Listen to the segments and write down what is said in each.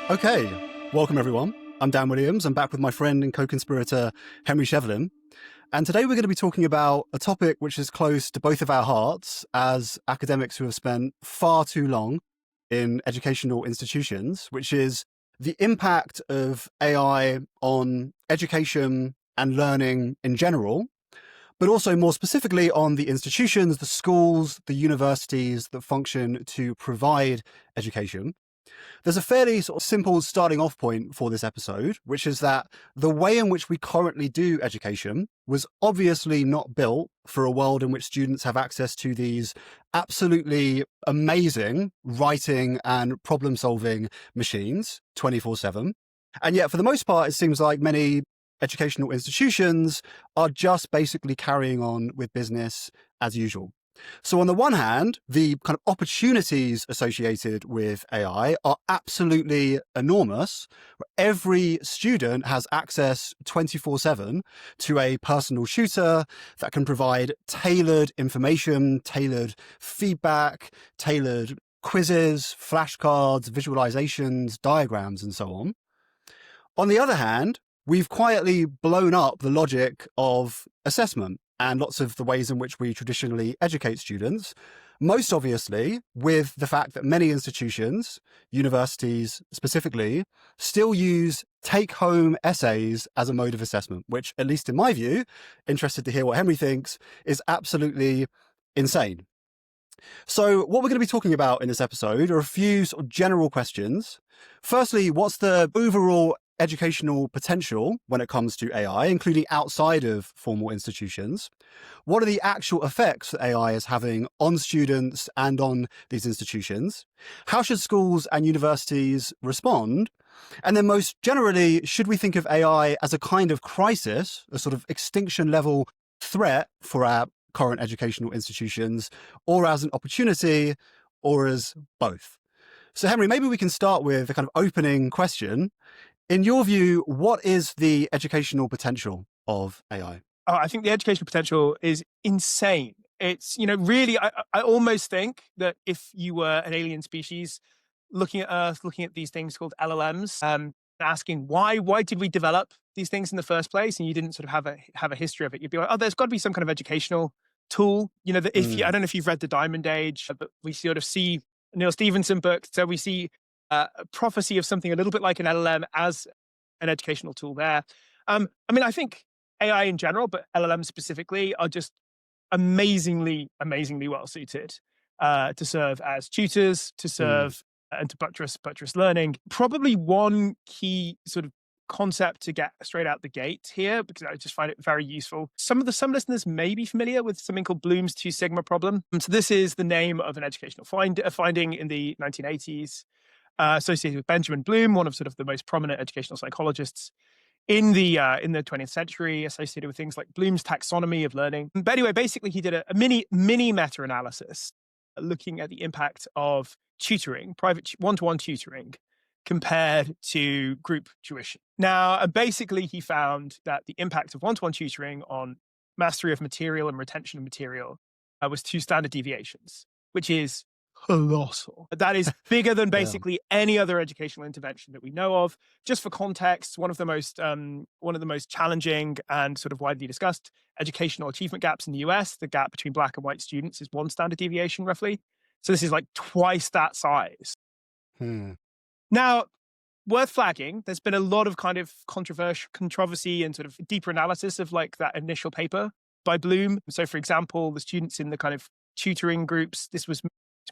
Okay, welcome everyone. I'm Dan Williams. I'm back with my friend and co-conspirator, Henry Shevlin. And today we're going to be talking about a topic which is close to both of our hearts as academics who have spent far too long in educational institutions, which is the impact of AI on education and learning in general, but also more specifically on the institutions, the schools, the universities that function to provide education. There's a fairly sort of simple starting off point for this episode, which is that the way in which we currently do education was obviously not built for a world in which students have access to these absolutely amazing writing and problem solving machines 24/7. And yet, for the most part, it seems like many educational institutions are just basically carrying on with business as usual. So on the one hand, the kind of opportunities associated with AI are absolutely enormous. Every student has access 24/7 to a personal tutor that can provide tailored information, tailored feedback, tailored quizzes, flashcards, visualizations, diagrams, and so on. On the other hand, we've quietly blown up the logic of assessment and lots of the ways in which we traditionally educate students, most obviously with the fact that many institutions, universities specifically, still use take-home essays as a mode of assessment, which, at least in my view, interested to hear what Henry thinks, is absolutely insane. So what we're going to be talking about in this episode are a few sort of general questions. Firstly, what's the overall educational potential when it comes to AI, including outside of formal institutions? What are the actual effects that AI is having on students and on these institutions? How should schools and universities respond? And then most generally, should we think of AI as a kind of crisis, a sort of extinction level threat for our current educational institutions, or as an opportunity, or as both? So Henry, maybe we can start with a kind of opening question. In your view, what is the educational potential of AI? Oh, I think the educational potential is insane. It's, really, I almost think that if you were an alien species looking at Earth, looking at these things called LLMs, asking why did we develop these things in the first place, and you didn't sort of have a history of it, you'd be like, oh, there's got to be some kind of educational tool. That if I don't know if you've read The Diamond Age, but we sort of see Neil Stephenson book, so we see a prophecy of something a little bit like an LLM as an educational tool there. I think AI in general, but LLM specifically, are just amazingly well suited to serve as tutors, to serve and to buttress learning. Probably one key sort of concept to get straight out the gate here, because I just find it very useful. Some listeners may be familiar with something called Bloom's 2 sigma problem. So this is the name of an educational finding in the 1980s. Associated with Benjamin Bloom, one of sort of the most prominent educational psychologists in the 20th century, associated with things like Bloom's taxonomy of learning. But anyway, basically, he did a mini meta-analysis looking at the impact of tutoring, private one-to-one tutoring, compared to group tuition. Now, basically, he found that the impact of one-to-one tutoring on mastery of material and retention of material was 2 standard deviations, which is colossal. That is bigger than basically any other educational intervention that we know of. Just for context, one of the most challenging and sort of widely discussed educational achievement gaps in the US, the gap between black and white students, is 1 standard deviation roughly. So this is like twice that size. Now, worth flagging, there's been a lot of kind of controversy and sort of deeper analysis of like that initial paper by Bloom. So for example, the students in the kind of tutoring groups, this was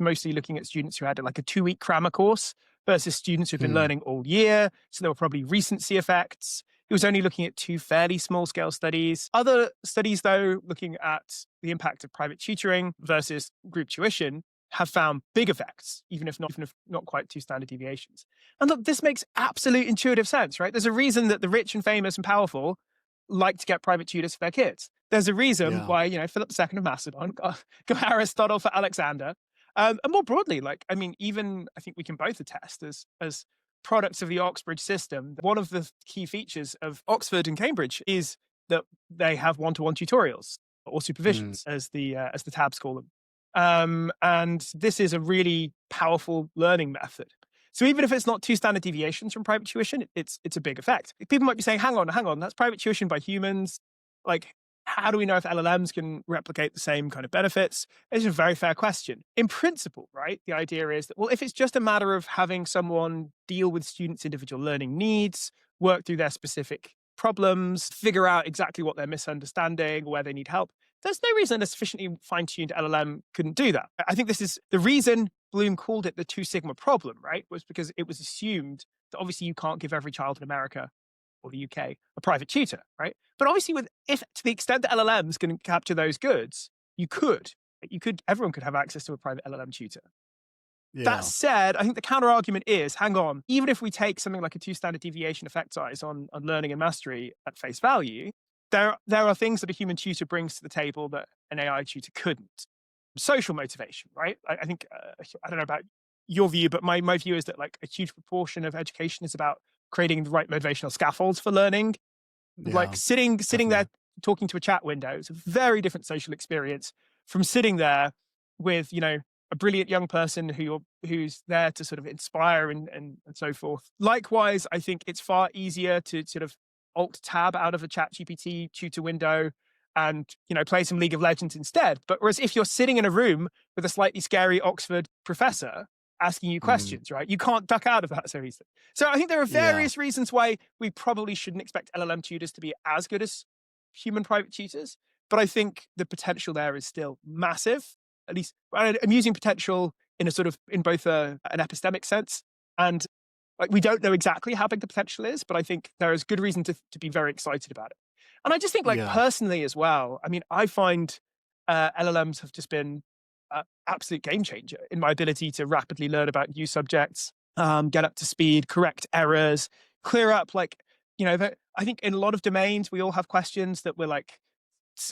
mostly looking at students who had like a 2-week crammer course versus students who've been learning all year. So there were probably recency effects. He was only looking at 2 fairly small scale studies. Other studies, though, looking at the impact of private tutoring versus group tuition, have found big effects, even if not quite 2 standard deviations. And look, this makes absolute intuitive sense, right? There's a reason that the rich and famous and powerful like to get private tutors for their kids. There's a reason why, Philip II of Macedon got Aristotle for Alexander. And more broadly, even I think we can both attest as products of the Oxbridge system, one of the key features of Oxford and Cambridge is that they have one-to-one tutorials or supervisions, as the tabs call them. And this is a really powerful learning method. So even if it's not 2 standard deviations from private tuition, it's a big effect. People might be saying, hang on, that's private tuition by humans. Like, how do we know if LLMs can replicate the same kind of benefits? It's a very fair question. In principle, right? The idea is that, well, if it's just a matter of having someone deal with students' individual learning needs, work through their specific problems, figure out exactly what they're misunderstanding, where they need help, there's no reason a sufficiently fine-tuned LLM couldn't do that. I think this is the reason Bloom called it the 2 sigma problem, right? Was because it was assumed that obviously you can't give every child in America or the UK a private tutor, right? But obviously, if to the extent that LLMs can capture those goods, everyone could have access to a private LLM tutor. Yeah. That said, I think the counter argument is, hang on, even if we take something like a 2 standard deviation effect size on learning and mastery at face value, there are things that a human tutor brings to the table that an AI tutor couldn't. Social motivation, right? I think, I don't know about your view, but my view is that like a huge proportion of education is about creating the right motivational scaffolds for learning. Like Yeah, sitting definitely. there talking to a chat window, it's a very different social experience from sitting there with, a brilliant young person who's there to sort of inspire and so forth. Likewise, I think it's far easier to sort of alt tab out of a ChatGPT tutor window and play some League of Legends instead. But whereas if you're sitting in a room with a slightly scary Oxford professor asking you Mm, questions, right, you can't duck out of that so easily. So I think there are yeah, various reasons why we probably shouldn't expect LLM tutors to be as good as human private tutors. But I think the potential there is still massive. At least I'm using potential in a sort of in both an epistemic sense and like we don't know exactly how big the potential is, but I think there is good reason to be very excited about it. And I just think, like yeah, personally as well, I mean, I find LLMs have just been an absolute game changer in my ability to rapidly learn about new subjects, get up to speed, correct errors, clear up I think in a lot of domains we all have questions that we're like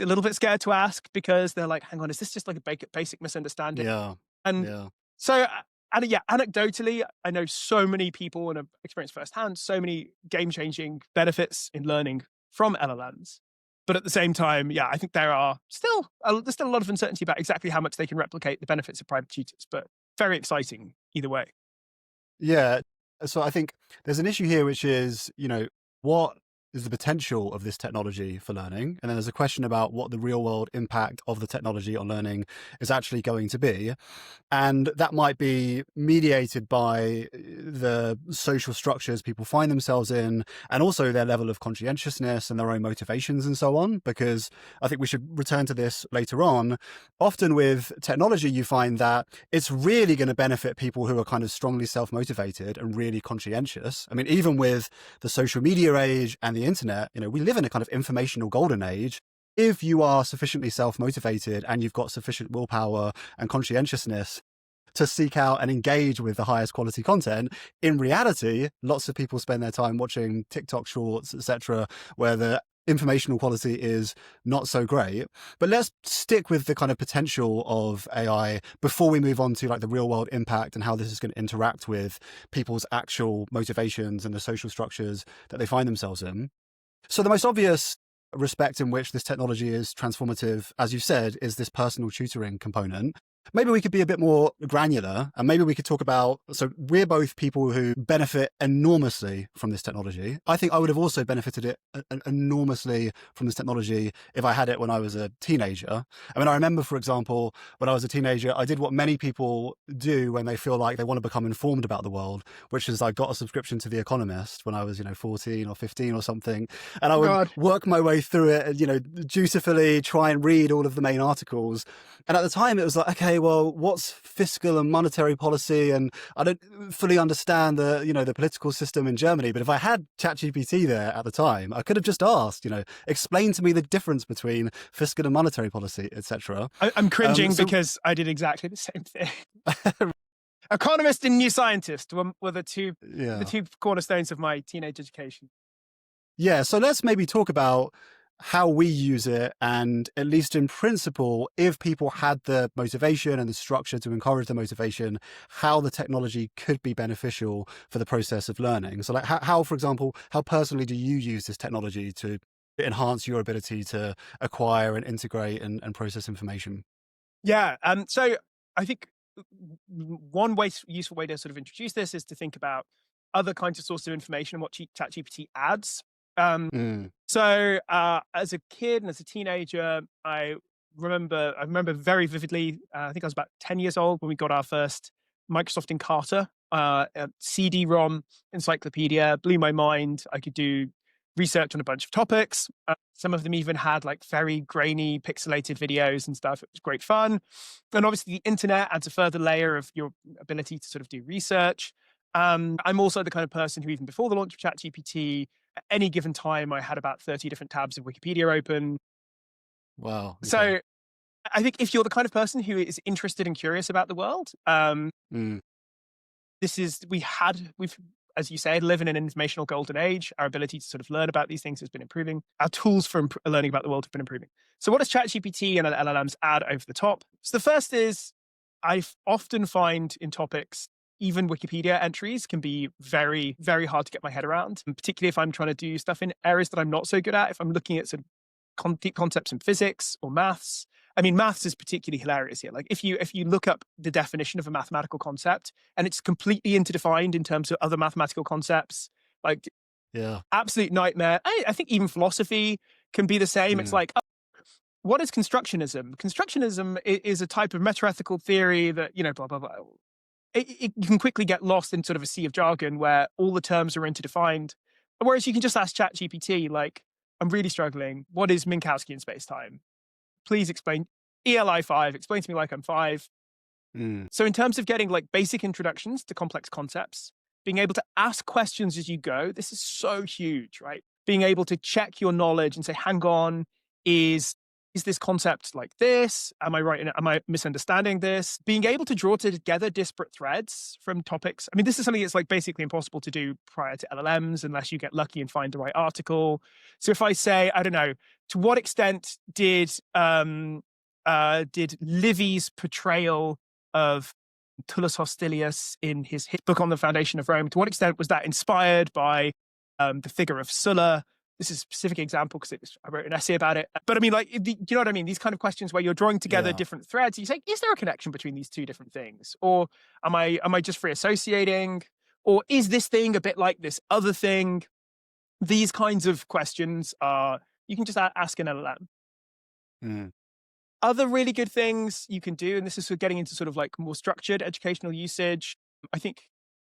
a little bit scared to ask because they're like, hang on, is this just like a basic misunderstanding? yeah, And yeah, so, and yeah, anecdotally, I know so many people and have experienced firsthand so many game-changing benefits in learning from LLMs. But at the same time, yeah, I think there's still a lot of uncertainty about exactly how much they can replicate the benefits of private tutors. But very exciting either way. yeah. So I think there's an issue here, which is, what is the potential of this technology for learning? And then there's a question about what the real world impact of the technology on learning is actually going to be. And that might be mediated by the social structures people find themselves in, and also their level of conscientiousness and their own motivations and so on. Because I think we should return to this later on. Often with technology, you find that it's really going to benefit people who are kind of strongly self-motivated and really conscientious. I mean, even with the social media age and the internet, we live in a kind of informational golden age. If you are sufficiently self-motivated and you've got sufficient willpower and conscientiousness to seek out and engage with the highest quality content, in reality, lots of people spend their time watching TikTok shorts, etc., where the informational quality is not so great. But let's stick with the kind of potential of AI before we move on to like the real world impact and how this is going to interact with people's actual motivations and the social structures that they find themselves in. So the most obvious respect in which this technology is transformative, as you said, is this personal tutoring component. Maybe we could be a bit more granular and maybe we could talk about, so we're both people who benefit enormously from this technology. I think I would have also benefited enormously from this technology if I had it when I was a teenager. I mean, I remember, for example, when I was a teenager, I did what many people do when they feel like they want to become informed about the world, which is I got a subscription to The Economist when I was, 14 or 15 or something. And I would God, work my way through it, dutifully try and read all of the main articles. And at the time it was like, okay, well, what's fiscal and monetary policy? And I don't fully understand the political system in Germany. But if I had ChatGPT there at the time, I could have just asked, explain to me the difference between fiscal and monetary policy, etc. I'm cringing So because I did exactly the same thing. Economist and New Scientist were the two yeah. cornerstones of my teenage education. Yeah. So let's maybe talk about how we use it. And at least in principle, if people had the motivation and the structure to encourage the motivation, how the technology could be beneficial for the process of learning. So like how, for example, how personally do you use this technology to enhance your ability to acquire and integrate and process information? Yeah. So I think one useful way to sort of introduce this is to think about other kinds of sources of information and what ChatGPT adds. Um, Mm. so as a kid and as a teenager, I remember very vividly. I think I was about 10 years old when we got our first Microsoft Encarta CD-ROM encyclopedia. Blew my mind. I could do research on a bunch of topics. Some of them even had like very grainy, pixelated videos and stuff. It was great fun. And obviously, the internet adds a further layer of your ability to sort of do research. I'm also the kind of person who, even before the launch of ChatGPT, at any given time, I had about 30 different tabs of Wikipedia open. Wow. Okay. So I think if you're the kind of person who is interested and curious about the world, Mm. we've, as you said, live in an informational golden age. Our ability to sort of learn about these things has been improving. Our tools for learning about the world have been improving. So what does ChatGPT and LLMs add over the top? So the first is, I often find in topics, even Wikipedia entries can be very, very hard to get my head around, and particularly if I'm trying to do stuff in areas that I'm not so good at. If I'm looking at sort of deep concepts in physics or maths. I mean, maths is particularly hilarious here. Like if you look up the definition of a mathematical concept and it's completely interdefined in terms of other mathematical concepts, like Yeah. absolute nightmare. I think even philosophy can be the same. It's Mm. like, what is constructionism? Constructionism is a type of metaethical theory that, blah, blah, blah. You can quickly get lost in sort of a sea of jargon where all the terms are interdefined. Whereas you can just ask ChatGPT, like, I'm really struggling. What is Minkowski in space-time? Please explain. ELI 5, explain to me like I'm 5. Mm. So in terms of getting like basic introductions to complex concepts, being able to ask questions as you go, this is so huge, right? Being able to check your knowledge and say, hang on, is this concept like this? Am I right? Am I misunderstanding this? Being able to draw together disparate threads from topics. I mean, this is something that's like basically impossible to do prior to LLMs unless you get lucky and find the right article. So if I say, I don't know, to what extent did Livy's portrayal of Tullus Hostilius in his book on the foundation of Rome, to what extent was that inspired by the figure of Sulla? This is a specific example because I wrote an essay about it. But I mean, like, do you know what I mean? These kind of questions where you're drawing together Yeah. different threads. You say, is there a connection between these two different things? Or am I just free associating? Or is this thing a bit like this other thing? These kinds of questions are, you can just ask an LLM. Mm. Other really good things you can do, and this is sort of getting into sort of like more structured educational usage. I think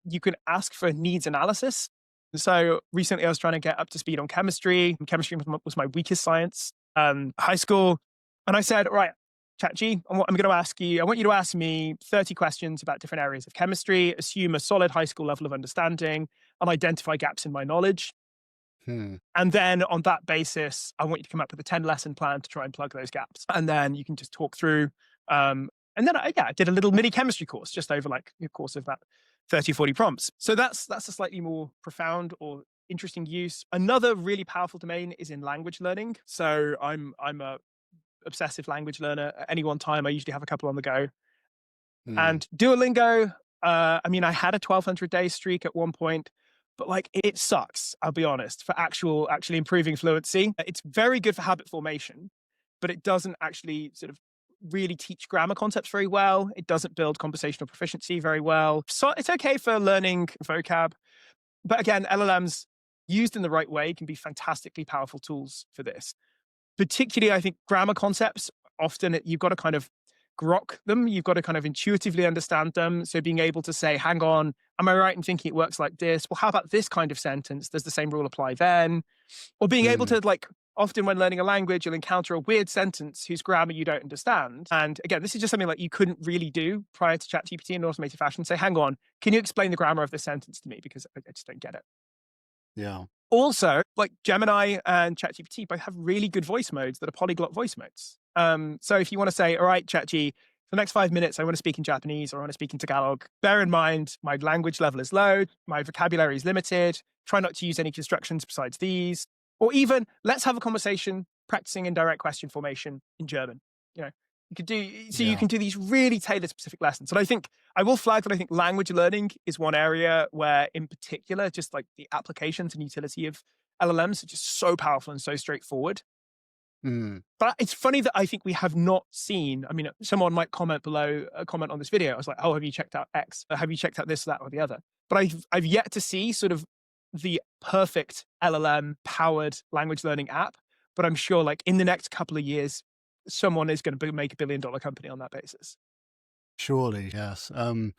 you can ask for needs analysis. So recently I was trying to get up to speed on chemistry. Chemistry was my weakest science, high school. And I said, all right, ChatG, I'm going to ask you, I want you to ask me 30 questions about different areas of chemistry, assume a solid high school level of understanding, and identify gaps in my knowledge. Hmm. And then on that basis, I want you to come up with a 10-lesson plan to try and plug those gaps. And then you can just talk through. And then I did a little mini chemistry course just over like a course of about 30 or 40 prompts. So that's a slightly more profound or interesting use. Another really powerful domain is in language learning. So I'm a obsessive language learner. At any one time, I usually have a couple on the go. Mm. And Duolingo, I mean, I had a 1,200-day streak at one point, but like it sucks, I'll be honest, for actually improving fluency. It's very good for habit formation, but it doesn't actually sort of really teach grammar concepts very well. It doesn't build conversational proficiency very well. So it's okay for learning vocab. But again, LLMs used in the right way can be fantastically powerful tools for this. Particularly, I think grammar concepts, often you've got to kind of grok them. You've got to kind of intuitively understand them. So being able to say, hang on, am I right in thinking it works like this? Well, how about this kind of sentence? Does the same rule apply then? Or being able Mm. to, like, often when learning a language, you'll encounter a weird sentence whose grammar you don't understand. And again, this is just something like you couldn't really do prior to ChatGPT in an automated fashion. Say, hang on, can you explain the grammar of this sentence to me? Because I just don't get it. Yeah. Also, like Gemini and ChatGPT both have really good voice modes that are polyglot voice modes. So if you want to say, all right, ChatG, for the next 5 minutes, I want to speak in Japanese or I want to speak in Tagalog, bear in mind, my language level is low, my vocabulary is limited, try not to use any constructions besides these. Or even, let's have a conversation practicing indirect question formation in German. You could do, so you Yeah. can do these really tailored specific lessons. And I think I will flag that I think language learning is one area where, in particular, just like the applications and utility of LLMs are just so powerful and so straightforward. Mm. But it's funny that I think we have not seen. I mean, someone might comment below a comment on this video. I was like, "Oh, have you checked out X? Have you checked out this, that, or the other?" But I've yet to see sort of the perfect LLM powered language learning app. But I'm sure, like in the next couple of years, someone is going to make $1 billion company on that basis. Surely, yes. And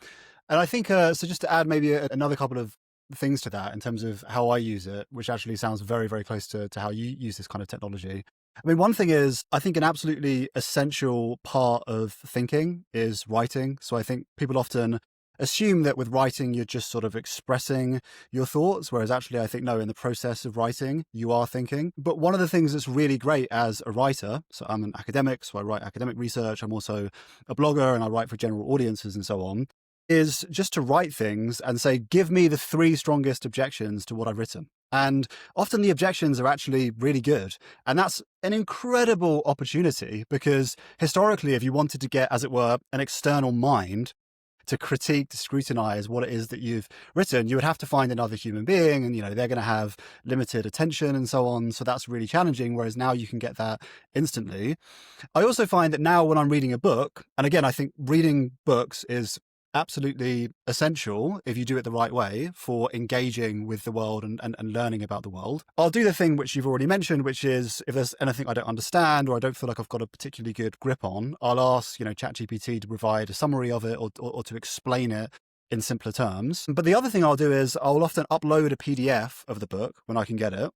I think, so just to add maybe another couple of things to that in terms of how I use it, which actually sounds very, very close to how you use this kind of technology. I mean, one thing is, I think an absolutely essential part of thinking is writing. So I think people often assume that with writing, you're just sort of expressing your thoughts, whereas actually I think, no, in the process of writing, you are thinking. But one of the things that's really great as a writer, so I'm an academic, so I write academic research. I'm also a blogger and I write for general audiences and so on, is just to write things and say, give me the 3 strongest objections to what I've written. And often the objections are actually really good. And that's an incredible opportunity because historically, if you wanted to get, as it were, an external mind to critique, to scrutinize what it is that you've written, you would have to find another human being and, they're going to have limited attention and so on. So that's really challenging. Whereas now you can get that instantly. I also find that now when I'm reading a book, and again, I think reading books is absolutely essential if you do it the right way for engaging with the world and learning about the world. I'll do the thing which you've already mentioned, which is if there's anything I don't understand or I don't feel like I've got a particularly good grip on, I'll ask, ChatGPT to provide a summary of it or to explain it in simpler terms. But the other thing I'll do is I'll often upload a PDF of the book when I can get it.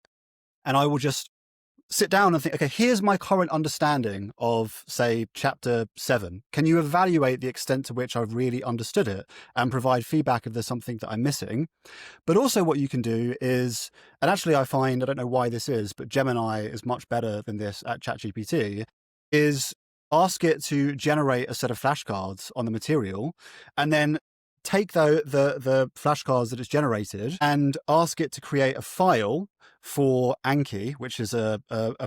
And I will just sit down and think, okay, here's my current understanding of, say, chapter 7. Can you evaluate the extent to which I've really understood it and provide feedback if there's something that I'm missing? But also what you can do is, and actually I find, I don't know why this is, but Gemini is much better than this at ChatGPT, is ask it to generate a set of flashcards on the material and then take the flashcards that it's generated and ask it to create a file for Anki, which is a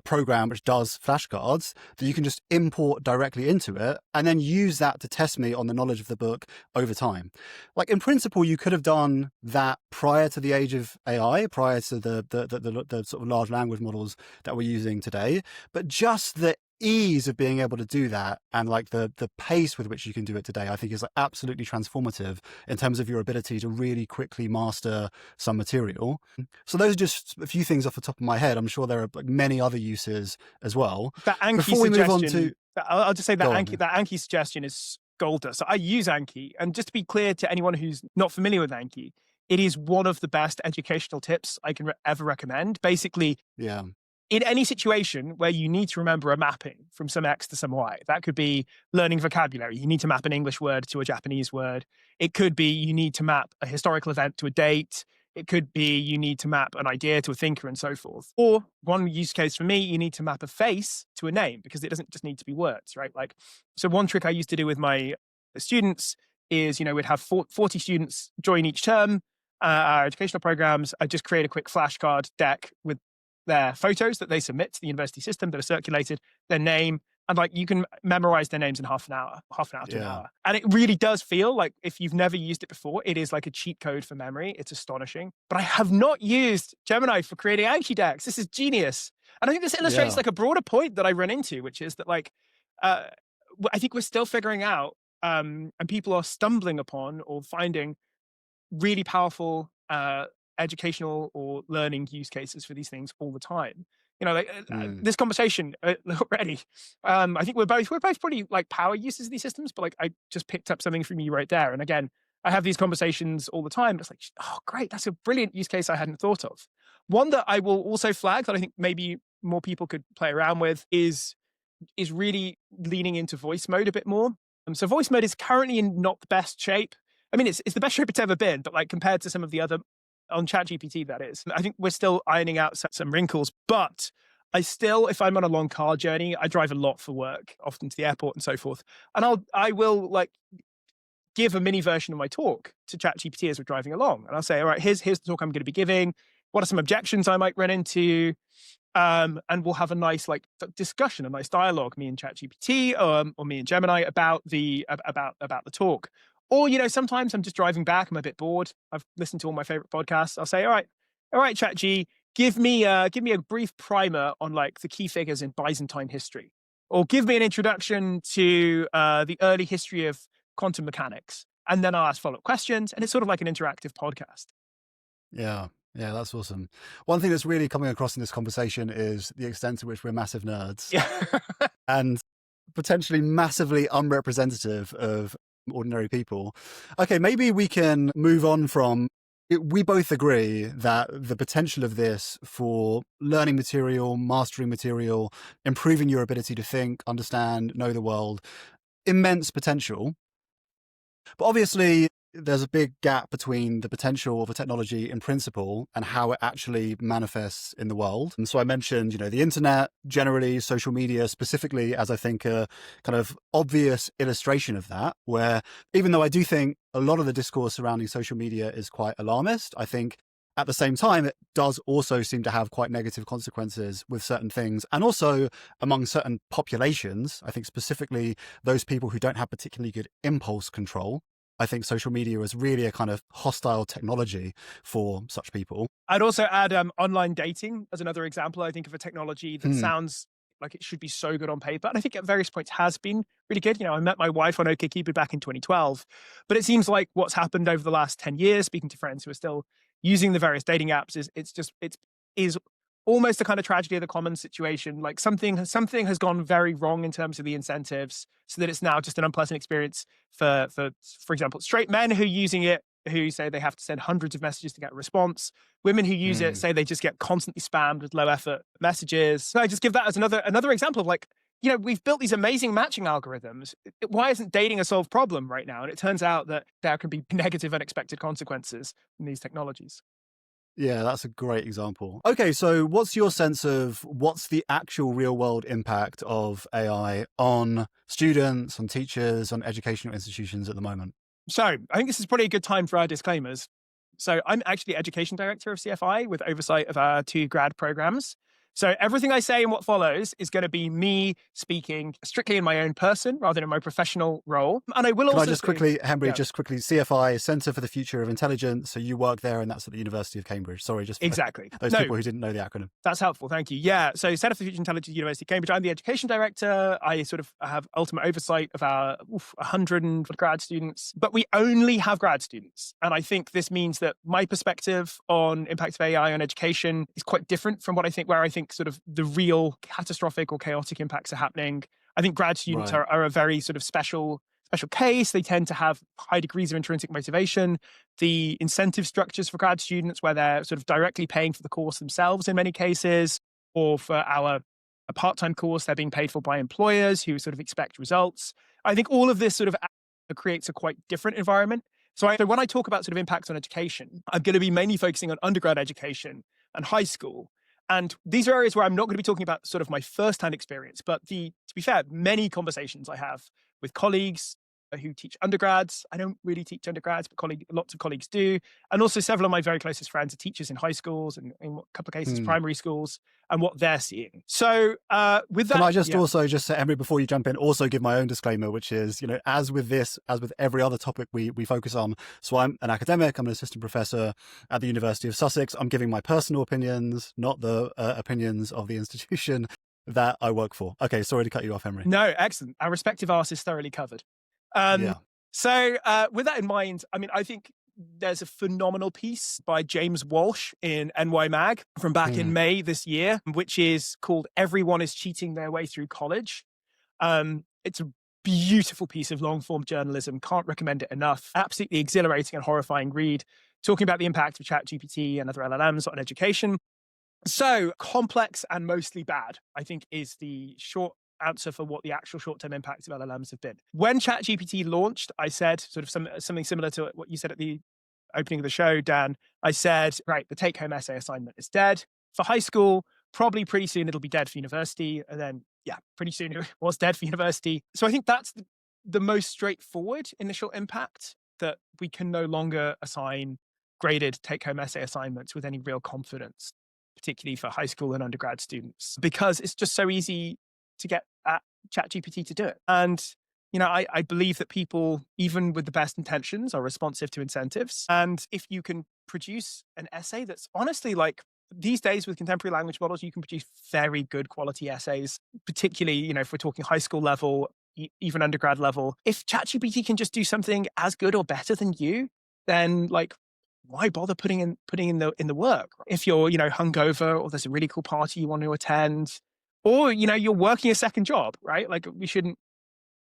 program which does flashcards that you can just import directly into it and then use that to test me on the knowledge of the book over time. Like in principle, you could have done that prior to the age of AI, prior to the sort of large language models that we're using today, but just the ease of being able to do that and like the pace with which you can do it today, I think is like absolutely transformative in terms of your ability to really quickly master some material. So those are just a few things off the top of my head. I'm sure there are like many other uses as well. That Anki Before we move on to, I'll just say that on, Anki, that Anki suggestion is gold dust. So I use Anki, and just to be clear to anyone who's not familiar with Anki, it is one of the best educational tips I can ever recommend. Basically, yeah, in any situation where you need to remember a mapping from some X to some Y, that could be learning vocabulary. You need to map an English word to a Japanese word. It could be you need to map a historical event to a date. It could be you need to map an idea to a thinker and so forth. Or one use case for me, you need to map a face to a name because it doesn't just need to be words, right? Like, so one trick I used to do with my students is, we'd have 40 students join each term, our educational programs. I just create a quick flashcard deck with their photos that they submit to the university system that are circulated, their name, and like you can memorize their names in half an hour to an yeah, hour. And it really does feel like if you've never used it before, it is like a cheat code for memory. It's astonishing. But I have not used Gemini for creating Anki decks. This is genius. And I think this illustrates yeah. like a broader point that I run into, which is that like, I think we're still figuring out, and people are stumbling upon or finding really powerful educational or learning use cases for these things all the time. This conversation already. I think we're both pretty like power users of these systems, but like I just picked up something from you right there. And again, I have these conversations all the time. It's like, oh, great, that's a brilliant use case I hadn't thought of. One that I will also flag that I think maybe more people could play around with is really leaning into voice mode a bit more. So voice mode is currently in not the best shape. I mean, it's the best shape it's ever been, but like compared to some of the other on ChatGPT, that is, I think we're still ironing out some wrinkles. But I still, if I'm on a long car journey, I drive a lot for work, often to the airport and so forth, and I will like give a mini version of my talk to ChatGPT as we're driving along, and I'll say, all right, here's the talk I'm going to be giving. What are some objections I might run into? And we'll have a nice like discussion, a nice dialogue, me and ChatGPT, or me and Gemini about the talk. Or sometimes I'm just driving back, I'm a bit bored. I've listened to all my favorite podcasts. I'll say, all right, ChatG, give me a brief primer on like the key figures in Byzantine history, or give me an introduction to the early history of quantum mechanics, and then I'll ask follow-up questions, and it's sort of like an interactive podcast. Yeah. Yeah, that's awesome. One thing that's really coming across in this conversation is the extent to which we're massive nerds Yeah. and potentially massively unrepresentative of ordinary people. Okay, maybe we can move on from we both agree that the potential of this for learning material, mastering material, improving your ability to think, understand, know the world, immense potential. But obviously, there's a big gap between the potential of a technology in principle and how it actually manifests in the world. And so I mentioned, the internet, generally social media specifically, as I think a kind of obvious illustration of that, where even though I do think a lot of the discourse surrounding social media is quite alarmist, I think at the same time, it does also seem to have quite negative consequences with certain things. And also among certain populations, I think specifically those people who don't have particularly good impulse control. I think social media is really a kind of hostile technology for such people. I'd also add online dating as another example, I think, of a technology that sounds like it should be so good on paper. And I think at various points has been really good. I met my wife on OkCupid back in 2012, but it seems like what's happened over the last 10 years, speaking to friends who are still using the various dating apps, is almost the kind of tragedy of the commons situation. Like something has gone very wrong in terms of the incentives, so that it's now just an unpleasant experience for example, straight men who are using it, who say they have to send hundreds of messages to get a response. Women who use it say they just get constantly spammed with low effort messages. So I just give that as another example of like, we've built these amazing matching algorithms. Why isn't dating a solved problem right now? And it turns out that there can be negative, unexpected consequences in these technologies. Yeah, that's a great example. Okay, so what's your sense of what's the actual real world impact of AI on students, on teachers, on educational institutions at the moment? So I think this is probably a good time for our disclaimers. So I'm actually education director of CFI with oversight of our 2 grad programs. So everything I say and what follows is going to be me speaking strictly in my own person rather than in my professional role. And I will Can also I just quickly, Henry, yeah. just quickly, CFI, Centre for the Future of Intelligence. So you work there and that's at the University of Cambridge. Sorry, just for Exactly. those No, people who didn't know the acronym. that's helpful. Thank you. Yeah. So Centre for Future Intelligence, University of Cambridge. I'm the education director. I sort of have ultimate oversight of our 100 grad students, but we only have grad students. And I think this means that my perspective on impact of AI on education is quite different from where I think sort of the real catastrophic or chaotic impacts are happening. I think grad students Right. are a very sort of special case. They tend to have high degrees of intrinsic motivation. The incentive structures for grad students, where they're sort of directly paying for the course themselves in many cases, or for a part-time course, they're being paid for by employers who sort of expect results. I think all of this sort of creates a quite different environment. So when I talk about sort of impacts on education, I'm going to be mainly focusing on undergrad education and high school. And these are areas where I'm not going to be talking about sort of my first-hand experience, but to be fair, many conversations I have with colleagues who teach undergrads. I don't really teach undergrads, but lots of colleagues do. And also several of my very closest friends are teachers in high schools and in a couple of cases, primary schools, and what they're seeing. So with that— Can I just also just say, Henry, before you jump in, also give my own disclaimer, which is, as with this, as with every other topic we focus on. So I'm an academic, I'm an assistant professor at the University of Sussex. I'm giving my personal opinions, not the opinions of the institution that I work for. Okay, sorry to cut you off, Henry. No, excellent. Our respective arse is thoroughly covered. Yeah. So with that in mind, I mean, I think there's a phenomenal piece by James Walsh in NY Mag from back in May this year, which is called "Everyone is Cheating Their Way Through College." It's a beautiful piece of long-form journalism. Can't recommend it enough. Absolutely exhilarating and horrifying read, talking about the impact of ChatGPT and other LLMs on education. So complex and mostly bad, I think, is the short answer for what the actual short-term impacts of LLMs have been. When ChatGPT launched, I said sort of something similar to what you said at the opening of the show, Dan. I said, right, the take-home essay assignment is dead. For high school, probably pretty soon it'll be dead for university. And then, yeah, pretty soon it was dead for university. So I think that's the most straightforward initial impact, that we can no longer assign graded take-home essay assignments with any real confidence, particularly for high school and undergrad students, because it's just so easy to get at ChatGPT to do it. And, I believe that people, even with the best intentions, are responsive to incentives. And if you can produce an essay that's honestly like these days with contemporary language models, you can produce very good quality essays, particularly, if we're talking high school level, even undergrad level. If ChatGPT can just do something as good or better than you, then like, why bother putting in the work? If you're, hungover, or there's a really cool party you want to attend, or, you're working a second job, right? Like, we shouldn't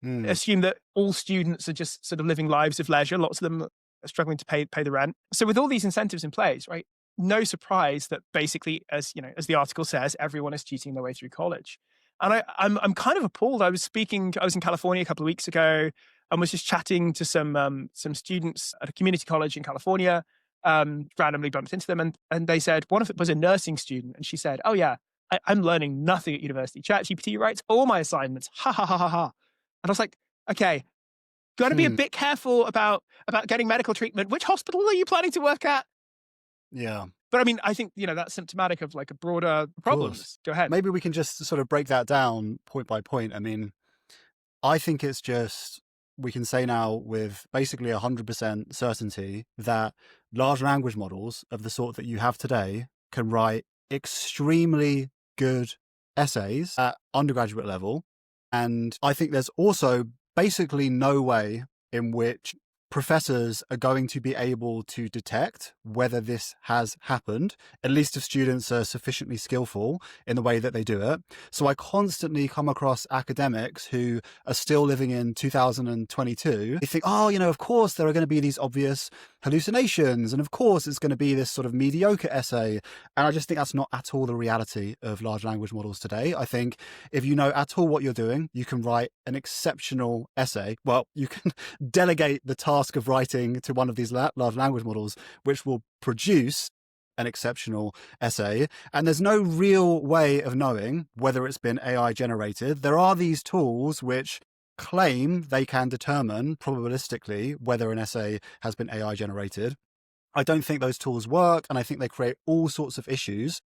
Hmm. assume that all students are just sort of living lives of leisure. Lots of them are struggling to pay the rent. So with all these incentives in place, right? No surprise that basically, as the article says, everyone is cheating their way through college. And I'm kind of appalled. I was in California a couple of weeks ago and was just chatting to some students at a community college in California. Randomly bumped into them, and they said one of them was a nursing student, and she said, "Oh yeah, I'm learning nothing at university. ChatGPT writes all my assignments. Ha ha ha ha ha." And I was like, okay, got to be a Hmm. bit careful about getting medical treatment. Which hospital are you planning to work at? Yeah. But I mean, I think, that's symptomatic of like a broader Of course. problems. Go ahead. Maybe we can just sort of break that down point by point. I mean, I think it's just, we can say now with basically 100% certainty that large language models of the sort that you have today can write extremely good essays at undergraduate level. And I think there's also basically no way in which professors are going to be able to detect whether this has happened, at least if students are sufficiently skillful in the way that they do it. So I constantly come across academics who are still living in 2022. They think, oh, of course there are going to be these obvious hallucinations, and of course it's going to be this sort of mediocre essay. And I just think that's not at all the reality of large language models today. I think if you know at all what you're doing, you can write an exceptional essay. Well, you can delegate the task of writing to one of these large language models, which will produce an exceptional essay. And there's no real way of knowing whether it's been AI generated. There are these tools which claim they can determine probabilistically whether an essay has been AI generated. I don't think those tools work, and I think they create all sorts of issues.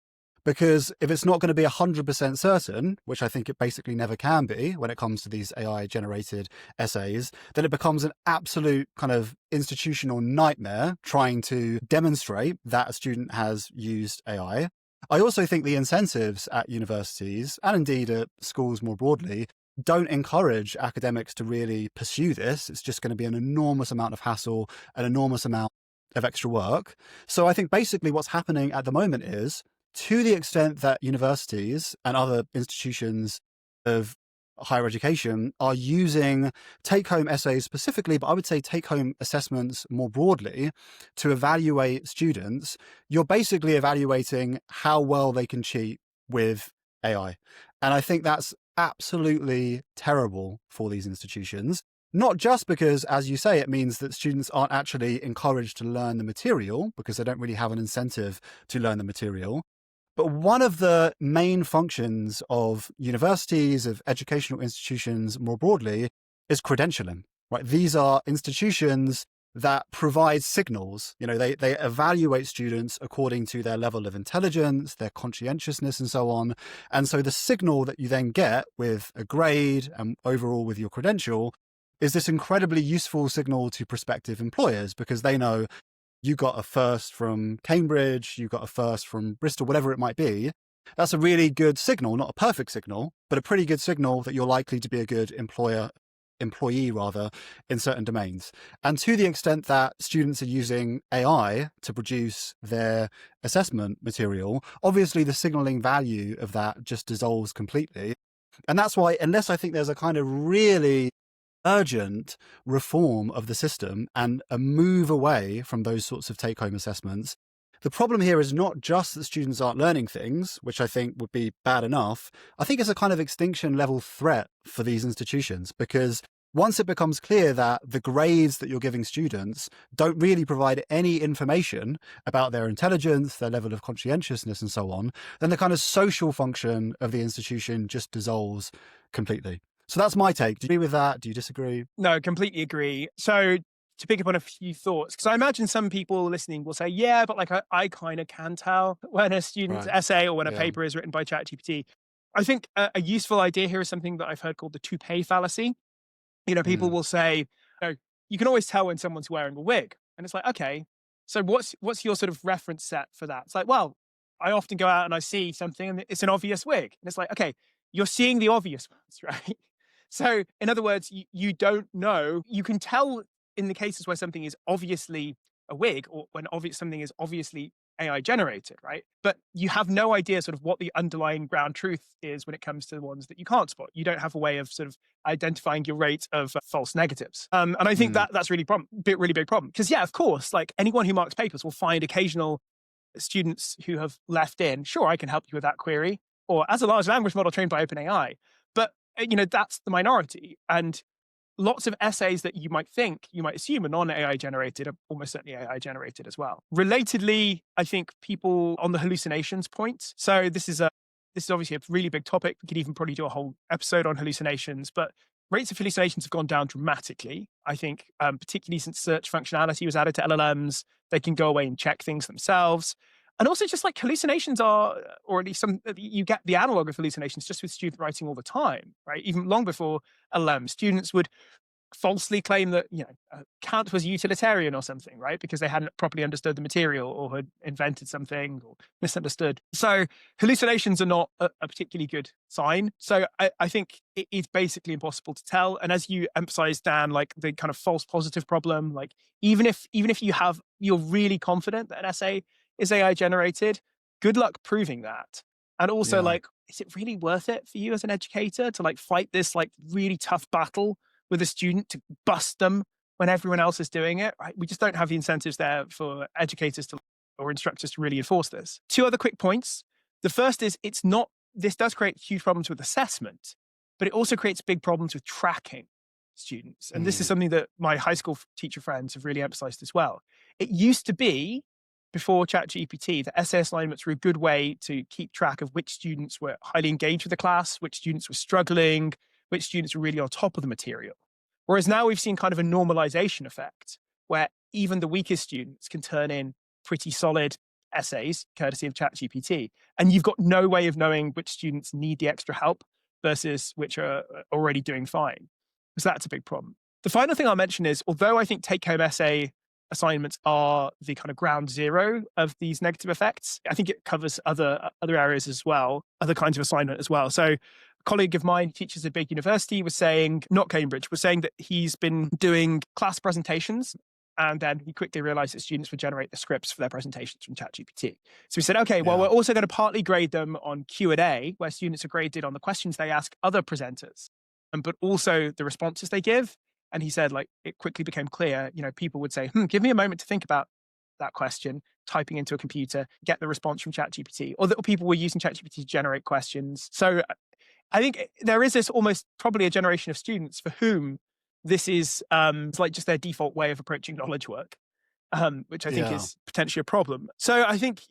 Because if it's not going to be 100% certain, which I think it basically never can be when it comes to these AI generated essays, then it becomes an absolute kind of institutional nightmare trying to demonstrate that a student has used AI. I also think the incentives at universities, and indeed at schools more broadly, don't encourage academics to really pursue this. It's just going to be an enormous amount of hassle, an enormous amount of extra work. So I think basically what's happening at the moment is, to the extent that universities and other institutions of higher education are using take-home essays specifically, but I would say take-home assessments more broadly to evaluate students, you're basically evaluating how well they can cheat with AI. And I think that's absolutely terrible for these institutions. Not just because, as you say, it means that students aren't actually encouraged to learn the material because they don't really have an incentive to learn the material. But one of the main functions of universities, of educational institutions more broadly, is credentialing, right? These are institutions that provide signals. They evaluate students according to their level of intelligence, their conscientiousness, and so on. And so the signal that you then get with a grade and overall with your credential is this incredibly useful signal to prospective employers, because they know you got a first from Cambridge, you got a first from Bristol, whatever it might be. That's a really good signal, not a perfect signal, but a pretty good signal that you're likely to be a good employee rather, in certain domains. And to the extent that students are using AI to produce their assessment material, obviously the signaling value of that just dissolves completely. And that's why, unless I think there's a kind of really urgent reform of the system and a move away from those sorts of take-home assessments, the problem here is not just that students aren't learning things, which I think would be bad enough. I think it's a kind of extinction level threat for these institutions, because once it becomes clear that the grades that you're giving students don't really provide any information about their intelligence, their level of conscientiousness, and so on, then the kind of social function of the institution just dissolves completely. So that's my take. Do you agree with that? Do you disagree? No, completely agree. So to pick up on a few thoughts, because I imagine some people listening will say, yeah, but like I kind of can tell when a student's Right. essay or when a Yeah. paper is written by ChatGPT. I think a useful idea here is something that I've heard called the toupee fallacy. People Mm. will say, you can always tell when someone's wearing a wig. And it's like, okay, so what's your sort of reference set for that? It's like, well, I often go out and I see something and it's an obvious wig. And it's like, okay, you're seeing the obvious ones, right? So, in other words, you don't know. You can tell in the cases where something is obviously a wig or when something is obviously AI generated, right? But you have no idea sort of what the underlying ground truth is when it comes to the ones that you can't spot. You don't have a way of sort of identifying your rate of false negatives. And I think that's really really big problem. Because yeah, of course, like anyone who marks papers will find occasional students who have left in, sure, I can help you with that query, or as a large language model trained by OpenAI. But that's the minority. And lots of essays that you might assume are non-AI generated are almost certainly AI generated as well. Relatedly, I think people on the hallucinations point. So this is obviously a really big topic. We could even probably do a whole episode on hallucinations, but rates of hallucinations have gone down dramatically. I think, particularly since search functionality was added to LLMs, they can go away and check things themselves. And also just like hallucinations are, or at least you get the analog of hallucinations just with student writing all the time, right? Even long before LLM, students would falsely claim that, Kant was utilitarian or something, right? Because they hadn't properly understood the material or had invented something or misunderstood. So hallucinations are not a particularly good sign. So I think it is basically impossible to tell. And as you emphasized, Dan, like the kind of false positive problem, like even if you're really confident that an essay is AI generated, good luck proving that. And also like, is it really worth it for you as an educator to like fight this like really tough battle with a student to bust them when everyone else is doing it, right? We just don't have the incentives there for educators or instructors to really enforce this. Two other quick points. The first is this does create huge problems with assessment, but it also creates big problems with tracking students. And this is something that my high school teacher friends have really emphasized as well. It used to be, before ChatGPT, that essay assignments were a good way to keep track of which students were highly engaged with the class, which students were struggling, which students were really on top of the material. Whereas now we've seen kind of a normalization effect where even the weakest students can turn in pretty solid essays, courtesy of ChatGPT. And you've got no way of knowing which students need the extra help versus which are already doing fine. So that's a big problem. The final thing I'll mention is, although I think take-home essay assignments are the kind of ground zero of these negative effects, I think it covers other areas as well, other kinds of assignment as well. So a colleague of mine who teaches at a big university was saying, not Cambridge, was saying that he's been doing class presentations and then he quickly realized that students would generate the scripts for their presentations from ChatGPT. So we said, okay, well, we're also going to partly grade them on Q&A, where students are graded on the questions they ask other presenters, but also the responses they give. And he said, like, it quickly became clear, people would say, give me a moment to think about that question, typing into a computer, get the response from ChatGPT, or that people were using ChatGPT to generate questions. So I think there is this almost probably a generation of students for whom this is like just their default way of approaching knowledge work, which I think is potentially a problem. So I think,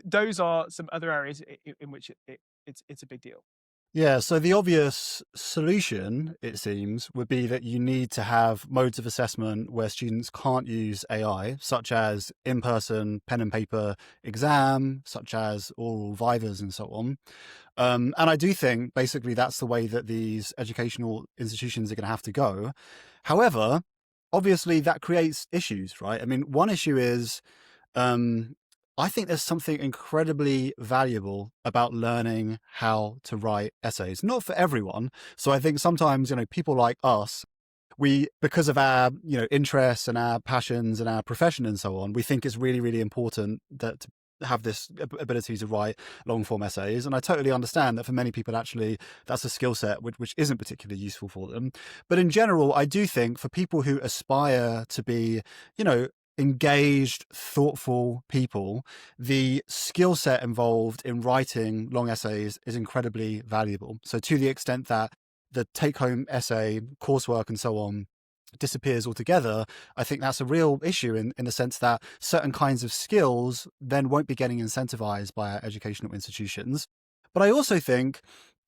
those are some other areas in which it's a big deal. Yeah, so the obvious solution, it seems, would be that you need to have modes of assessment where students can't use AI, such as in-person pen and paper exam, such as oral vivas and so on. And I do think basically that's the way that these educational institutions are going to have to go. However, obviously that creates issues, right? I mean, one issue is I think there's something incredibly valuable about learning how to write essays, not for everyone. So I think sometimes, people like us, because of our, interests and our passions and our profession and so on, we think it's really, really important that to have this ability to write long form essays. And I totally understand that for many people, actually, that's a skill set which isn't particularly useful for them. But in general, I do think for people who aspire to be, engaged, thoughtful people, the skill set involved in writing long essays is incredibly valuable. So to the extent that the take-home essay, coursework and so on disappears altogether, I think that's a real issue in the sense that certain kinds of skills then won't be getting incentivized by our educational institutions. But I also think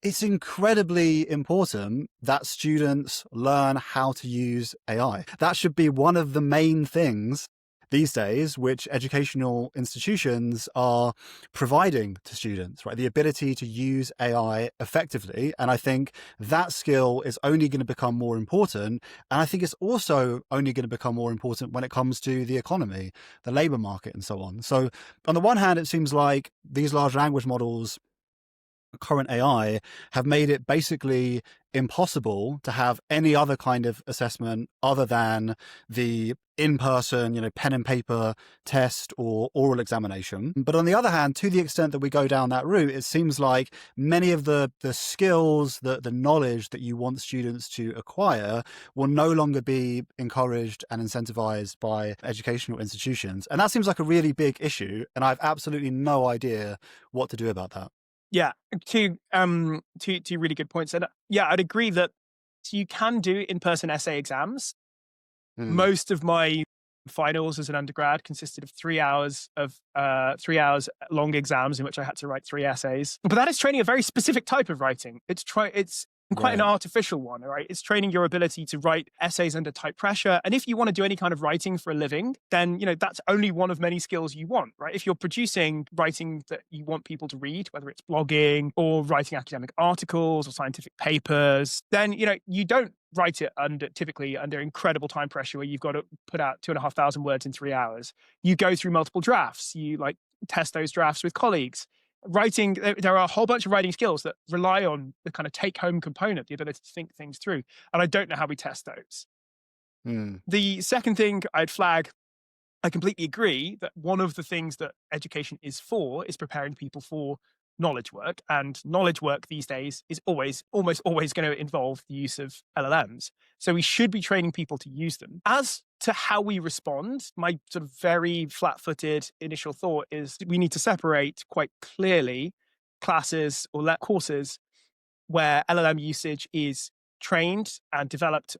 it's incredibly important that students learn how to use AI. That should be one of the main things these days, which educational institutions are providing to students, right? The ability to use AI effectively. And I think that skill is only going to become more important. And I think it's also only going to become more important when it comes to the economy, the labor market, and so on. So, on the one hand, it seems like these large language models, current AI, have made it basically impossible to have any other kind of assessment other than the in-person, pen and paper test or oral examination. But on the other hand, to the extent that we go down that route, it seems like many of the skills, the knowledge that you want students to acquire will no longer be encouraged and incentivized by educational institutions. And that seems like a really big issue. And I have absolutely no idea what to do about that. Yeah, two really good points. And yeah, I'd agree that you can do in-person essay exams. Mm, Most of my finals as an undergrad consisted of 3 hours of 3 hours long exams in which I had to write 3 essays. But that is training a very specific type of writing. It's quite an right. artificial one, right? It's training your ability to write essays under tight pressure. And if you want to do any kind of writing for a living, then that's only one of many skills you want, right? If you're producing writing that you want people to read, whether it's blogging or writing academic articles or scientific papers, then you don't write it typically under incredible time pressure where you've got to put out 2,500 words in 3 hours. You go through multiple drafts. You test those drafts with colleagues. Writing, there are a whole bunch of writing skills that rely on the kind of take-home component, the ability to think things through. And I don't know how we test those. Mm, The second thing I'd flag, I completely agree that one of the things that education is for is preparing people for knowledge work. And knowledge work these days is almost always going to involve the use of LLMs. So we should be training people to use them. As to how we respond, my sort of very flat-footed initial thought is we need to separate quite clearly classes or courses where LLM usage is trained and developed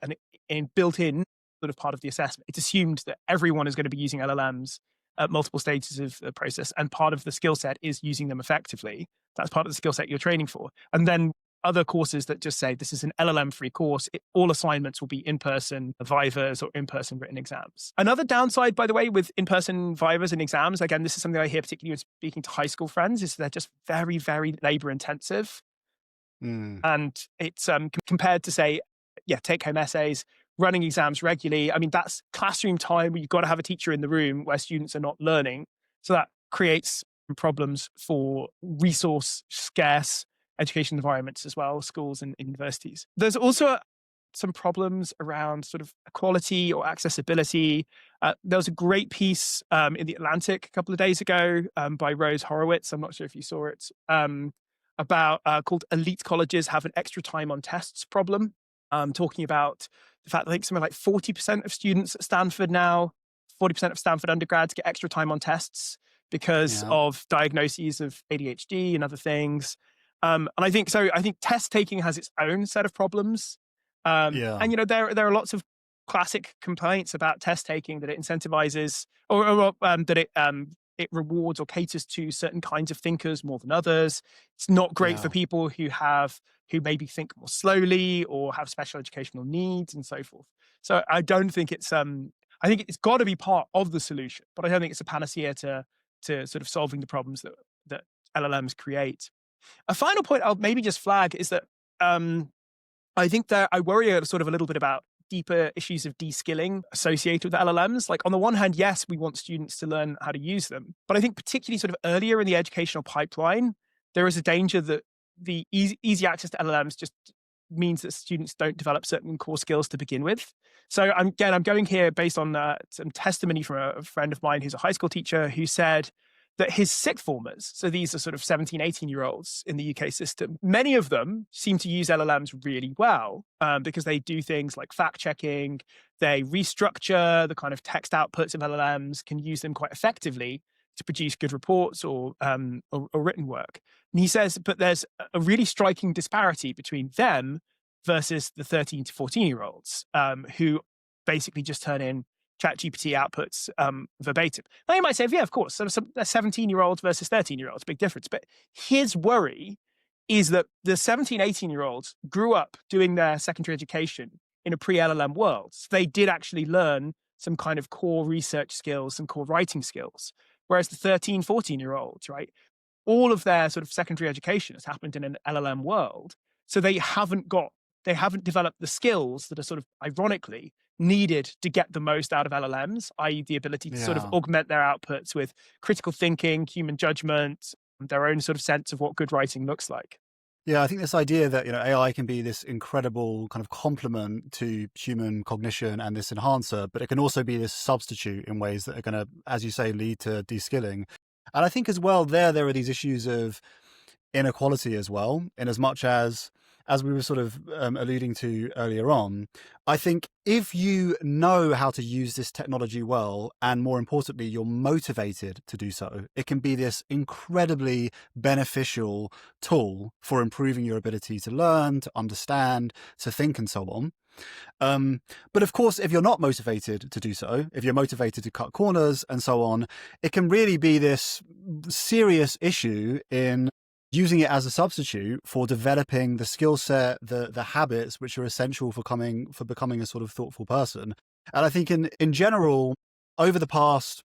and built in sort of part of the assessment. It's assumed that everyone is going to be using LLMs at multiple stages of the process, and part of the skill set is using them effectively. That's part of the skill set you're training for. And then other courses that just say this is an LLM-free course, all assignments will be in-person vivas or in-person written exams. Another downside, by the way, with in-person vivas and exams, again, this is something I hear particularly when speaking to high school friends, is they're just very, very labor-intensive. mm, And it's compared to, say, take-home essays, running exams regularly. I mean, that's classroom time where you've got to have a teacher in the room where students are not learning. So that creates problems for resource scarce education environments as well, schools and universities. There's also some problems around sort of equality or accessibility. There was a great piece in The Atlantic a couple of days ago by Rose Horowitz. I'm not sure if you saw it. About called Elite Colleges Have an Extra Time on Tests problem, talking about the fact that I think something like 40% of students at Stanford now, 40% of Stanford undergrads get extra time on tests because yeah. of diagnoses of ADHD and other things. And I think test taking has its own set of problems. Yeah. And there are lots of classic complaints about test taking, that it incentivizes or that it rewards or caters to certain kinds of thinkers more than others. It's not great for Yeah. people who maybe think more slowly or have special educational needs and so forth. So I don't think it's I think it's got to be part of the solution, but I don't think it's a panacea to sort of solving the problems that LLMs create. A final point I'll maybe just flag is that I think that I worry sort of a little bit about deeper issues of de-skilling associated with LLMs. Like, on the one hand, yes, we want students to learn how to use them. But I think particularly sort of earlier in the educational pipeline, there is a danger that the easy access to LLMs just means that students don't develop certain core skills to begin with. So I'm going here based on some testimony from a friend of mine who's a high school teacher, who said that his sixth formers, so these are sort of 17, 18-year-olds in the UK system, many of them seem to use LLMs really well because they do things like fact-checking, they restructure the kind of text outputs of LLMs, can use them quite effectively to produce good reports or written work. And he says, but there's a really striking disparity between them versus the 13 to 14-year-olds who basically just turn in ChatGPT outputs verbatim. Now you might say, yeah, of course, some 17-year-olds versus 13-year-olds, big difference. But his worry is that the 17, 18-year-olds grew up doing their secondary education in a pre-LLM world. So they did actually learn some kind of core research skills, some core writing skills. Whereas the 13, 14-year-olds, right, all of their sort of secondary education has happened in an LLM world. So they haven't developed the skills that are sort of ironically needed to get the most out of LLMs, i.e. the ability to sort of Yeah. augment their outputs with critical thinking, human judgment, their own sort of sense of what good writing looks like. Yeah, I think this idea that, AI can be this incredible kind of complement to human cognition and this enhancer, but it can also be this substitute in ways that are going to, as you say, lead to de-skilling. And I think as well there are these issues of inequality as well, in as much as we were sort of alluding to earlier on. I think if you know how to use this technology well, and more importantly, you're motivated to do so, it can be this incredibly beneficial tool for improving your ability to learn, to understand, to think, and so on. But of course, if you're not motivated to do so, if you're motivated to cut corners and so on, it can really be this serious issue in using it as a substitute for developing the skill set, the habits which are essential for becoming a sort of thoughtful person. And I think in general, over the past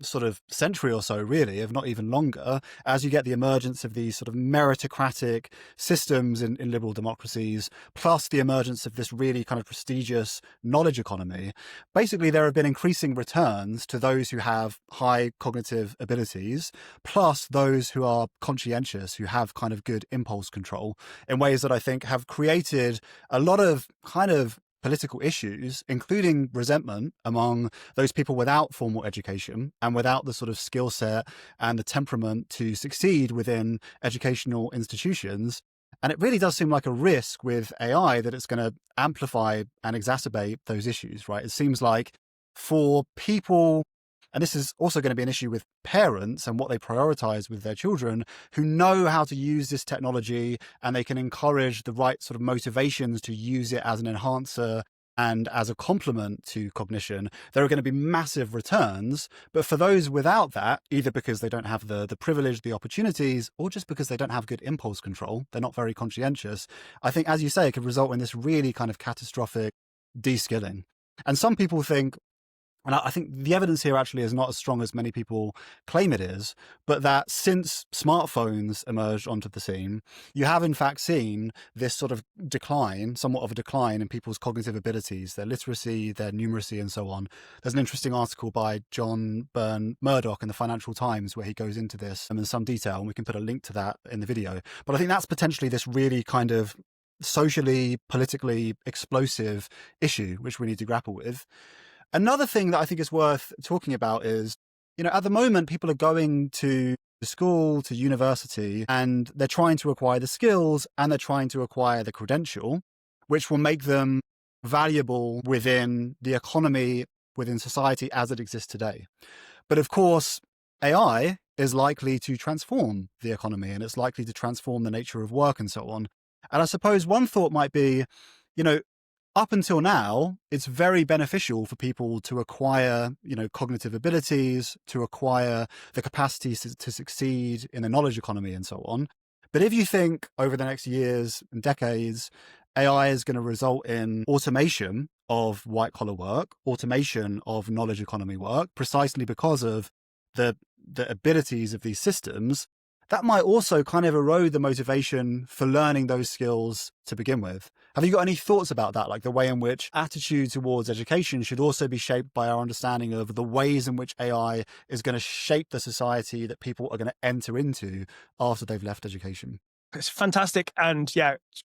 sort of century or so, really, if not even longer, as you get the emergence of these sort of meritocratic systems in liberal democracies, plus the emergence of this really kind of prestigious knowledge economy, basically there have been increasing returns to those who have high cognitive abilities, plus those who are conscientious, who have kind of good impulse control, in ways that I think have created a lot of kind of political issues, including resentment among those people without formal education and without the sort of skill set and the temperament to succeed within educational institutions. And it really does seem like a risk with AI that it's going to amplify and exacerbate those issues, right? It seems like for people, and this is also going to be an issue with parents and what they prioritize with their children, who know how to use this technology and they can encourage the right sort of motivations to use it as an enhancer and as a complement to cognition, there are going to be massive returns. But for those without that, either because they don't have the privilege, the opportunities, or just because they don't have good impulse control, they're not very conscientious, I think, as you say, it could result in this really kind of catastrophic de-skilling. And some people think, and I think the evidence here actually is not as strong as many people claim it is, but that since smartphones emerged onto the scene, you have in fact seen this sort of decline, somewhat of a decline in people's cognitive abilities, their literacy, their numeracy, and so on. There's an interesting article by John Byrne Murdoch in the Financial Times where he goes into this in some detail, and we can put a link to that in the video. But I think that's potentially this really kind of socially, politically explosive issue which we need to grapple with. Another thing that I think is worth talking about is, at the moment, people are going to school, to university, and they're trying to acquire the skills and they're trying to acquire the credential, which will make them valuable within the economy, within society as it exists today. But of course, AI is likely to transform the economy and it's likely to transform the nature of work and so on. And I suppose one thought might be, up until now, it's very beneficial for people to acquire, cognitive abilities, to acquire the capacity to succeed in the knowledge economy and so on. But if you think over the next years and decades, AI is going to result in automation of white collar work, automation of knowledge economy work, precisely because of the abilities of these systems, that might also kind of erode the motivation for learning those skills to begin with. Have you got any thoughts about that? Like the way in which attitude towards education should also be shaped by our understanding of the ways in which AI is going to shape the society that people are going to enter into after they've left education? It's fantastic and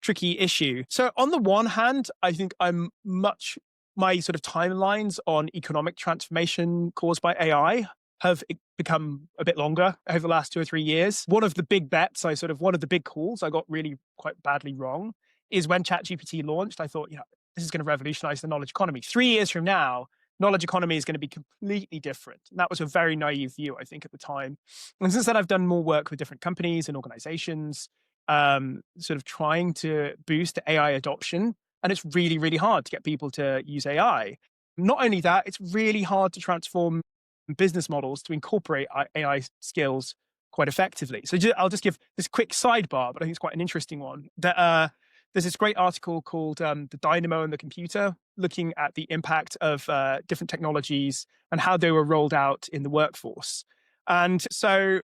tricky issue. So on the one hand, I think my sort of timelines on economic transformation caused by AI have become a bit longer over the last 2 or 3 years. One of the big bets, one of the big calls I got really quite badly wrong is when ChatGPT launched. I thought, this is going to revolutionize the knowledge economy. 3 years from now, knowledge economy is going to be completely different. And that was a very naive view, I think, at the time. And since then, I've done more work with different companies and organizations, sort of trying to boost AI adoption. And it's really, really hard to get people to use AI. Not only that, it's really hard to transform business models to incorporate AI skills quite effectively. So I'll just give this quick sidebar, but I think it's quite an interesting one. That There's this great article called The Dynamo and the Computer, looking at the impact of different technologies and how they were rolled out in the workforce. And so,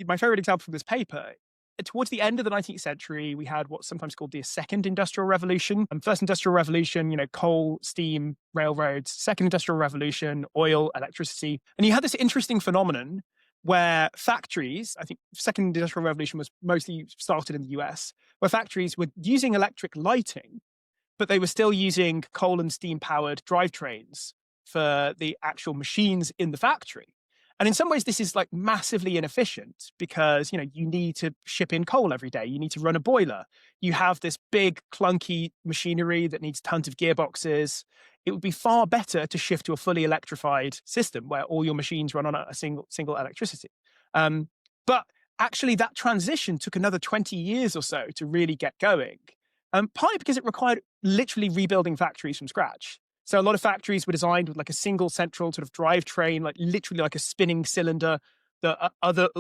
my favorite example from this paper, towards the end of the 19th century, we had what's sometimes called the second industrial revolution. And first industrial revolution, coal, steam, railroads. Second industrial revolution, oil, electricity. And you had this interesting phenomenon where factories, I think second industrial revolution was mostly started in the US, where factories were using electric lighting, but they were still using coal and steam powered drivetrains for the actual machines in the factory. And in some ways, this is like massively inefficient because, you need to ship in coal every day. You need to run a boiler. You have this big clunky machinery that needs tons of gearboxes. It would be far better to shift to a fully electrified system where all your machines run on a single electricity. But actually, that transition took another 20 years or so to really get going. Partly because it required literally rebuilding factories from scratch. So a lot of factories were designed with like a single central sort of drivetrain, like literally like a spinning cylinder that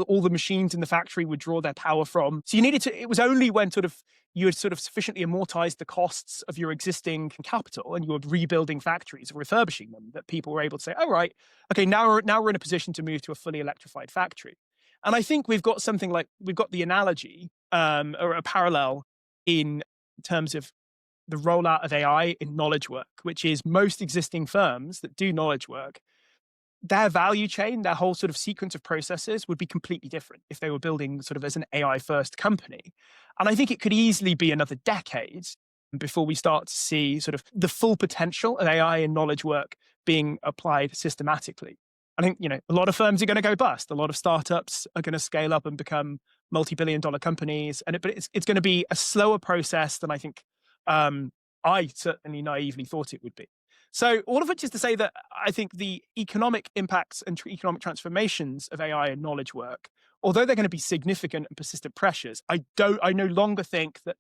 all the machines in the factory would draw their power from. So it was only when you had sort of sufficiently amortized the costs of your existing capital and you were rebuilding factories or refurbishing them that people were able to say, oh, right, okay, now we're in a position to move to a fully electrified factory. And I think we've got the analogy or a parallel in terms of the rollout of AI in knowledge work, which is most existing firms that do knowledge work, their value chain, their whole sort of sequence of processes would be completely different if they were building sort of as an AI first company. And I think it could easily be another decade before we start to see sort of the full potential of AI in knowledge work being applied systematically. I think, a lot of firms are going to go bust. A lot of startups are going to scale up and become multi-billion-dollar companies. But it's going to be a slower process than I think I certainly naively thought it would be. So all of which is to say that I think the economic impacts and economic transformations of AI and knowledge work, although they're going to be significant and persistent pressures, I no longer think that,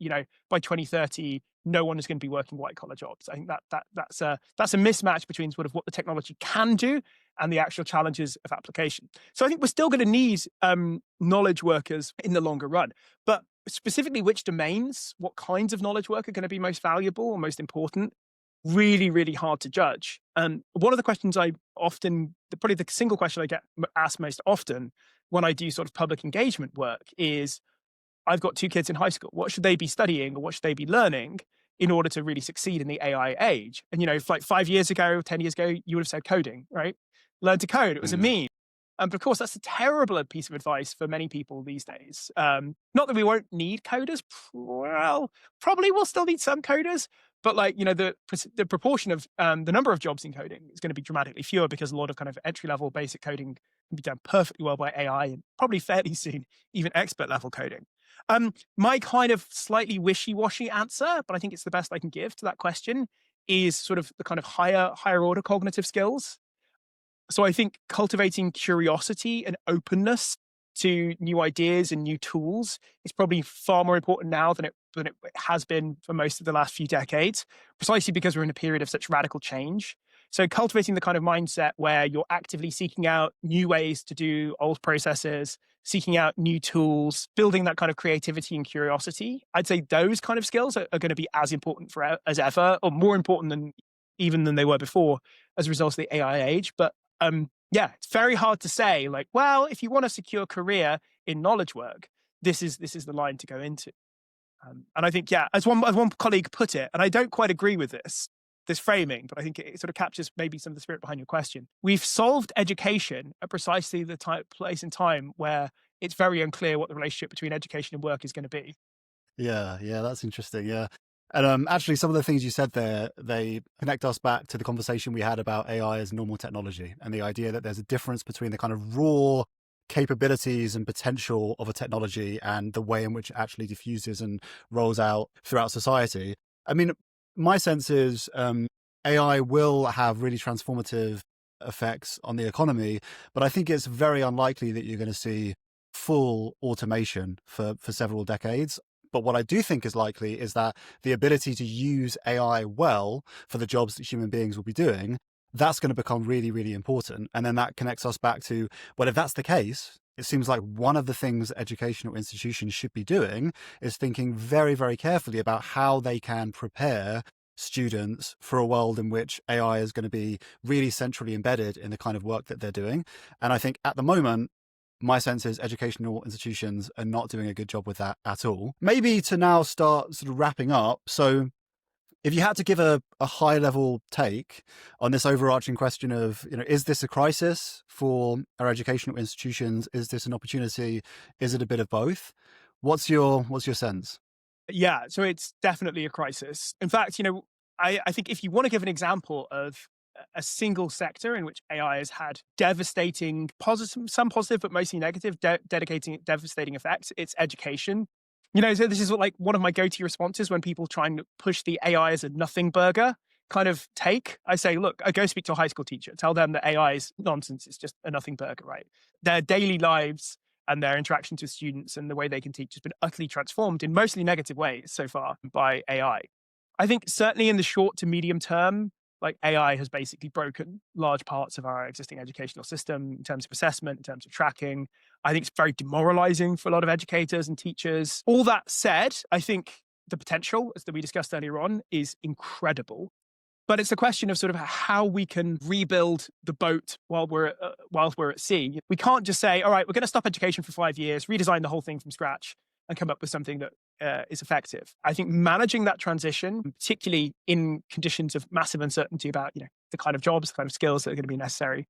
by 2030, no one is going to be working white collar jobs. I think that's a mismatch between sort of what the technology can do and the actual challenges of application. So I think we're still going to need knowledge workers in the longer run. But specifically which domains, what kinds of knowledge work are going to be most valuable or most important, really, really hard to judge. And one of the questions probably the single question I get asked most often when I do sort of public engagement work is, I've got 2 kids in high school. What should they be studying or what should they be learning in order to really succeed in the AI age? And, if like 5 years ago, 10 years ago, you would have said coding, right? Learn to code. It was a meme. But of course, that's a terrible piece of advice for many people these days. Not that we won't need coders. Well, probably we'll still need some coders. But the proportion of the number of jobs in coding is going to be dramatically fewer because a lot of kind of entry-level basic coding can be done perfectly well by AI and probably fairly soon even expert-level coding. My kind of slightly wishy-washy answer, but I think it's the best I can give to that question, is sort of the kind of higher order cognitive skills. So I think cultivating curiosity and openness to new ideas and new tools is probably far more important now than it has been for most of the last few decades, precisely because we're in a period of such radical change. So cultivating the kind of mindset where you're actively seeking out new ways to do old processes, seeking out new tools, building that kind of creativity and curiosity, I'd say those kind of skills are going to be as important as ever, or more important than they were before as a result of the AI age. But it's very hard to say, if you want a secure career in knowledge work, this is the line to go into. And I think, as one colleague put it, and I don't quite agree with this framing, but I think it sort of captures maybe some of the spirit behind your question. We've solved education at precisely the place and time where it's very unclear what the relationship between education and work is going to be. Yeah, that's interesting. Yeah. And actually, some of the things you said there, they connect us back to the conversation we had about AI as normal technology and the idea that there's a difference between the kind of raw capabilities and potential of a technology and the way in which it actually diffuses and rolls out throughout society. I mean, my sense is AI will have really transformative effects on the economy, but I think it's very unlikely that you're going to see full automation for several decades. But what I do think is likely is that the ability to use AI well for the jobs that human beings will be doing, that's going to become really, really important. And then that connects us back to, well, if that's the case, it seems like one of the things that educational institutions should be doing is thinking very, very carefully about how they can prepare students for a world in which AI is going to be really centrally embedded in the kind of work that they're doing. And I think at the moment, my sense is educational institutions are not doing a good job with that at all. Maybe to now start sort of wrapping up. So if you had to give a high level take on this overarching question of, is this a crisis for our educational institutions? Is this an opportunity? Is it a bit of both? What's your sense? Yeah, so it's definitely a crisis. In fact, I think if you want to give an example of a single sector in which AI has had devastating, positive, some positive, but mostly negative, devastating effects, it's education. So this is like one of my go-to responses when people try and push the AI as a nothing burger kind of take. I say, look, I go speak to a high school teacher, tell them that AI is nonsense. It's just a nothing burger, right? Their daily lives and their interactions with students and the way they can teach has been utterly transformed in mostly negative ways so far by AI. I think certainly in the short to medium term, like AI has basically broken large parts of our existing educational system in terms of assessment, in terms of tracking. I think it's very demoralizing for a lot of educators and teachers. All that said, I think the potential, as we discussed earlier on, is incredible. But it's a question of sort of how we can rebuild the boat while we're at sea. We can't just say, all right, we're going to stop education for 5 years, redesign the whole thing from scratch, and come up with something that is effective. I think managing that transition, particularly in conditions of massive uncertainty about the kind of jobs, the kind of skills that are going to be necessary,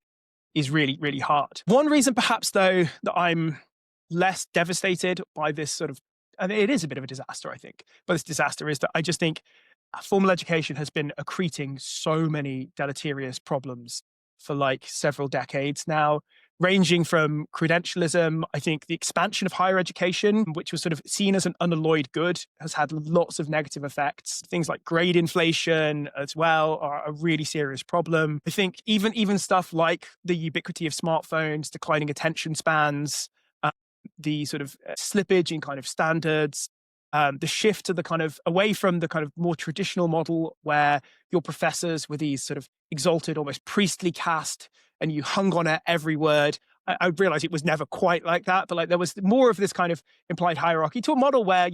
is really, really hard. One reason, perhaps, though, that I'm less devastated by this sort of, and it is a bit of a disaster, I think, but this disaster is that I just think formal education has been accreting so many deleterious problems for like several decades now, ranging from credentialism. I think the expansion of higher education, which was sort of seen as an unalloyed good, has had lots of negative effects. Things like grade inflation as well are a really serious problem. I think even stuff like the ubiquity of smartphones, declining attention spans, the sort of slippage in kind of standards, the shift to the kind of away from the kind of more traditional model where your professors were these sort of exalted, almost priestly caste, and you hung on at every word. I realize it was never quite like that, but like there was more of this kind of implied hierarchy to a model where,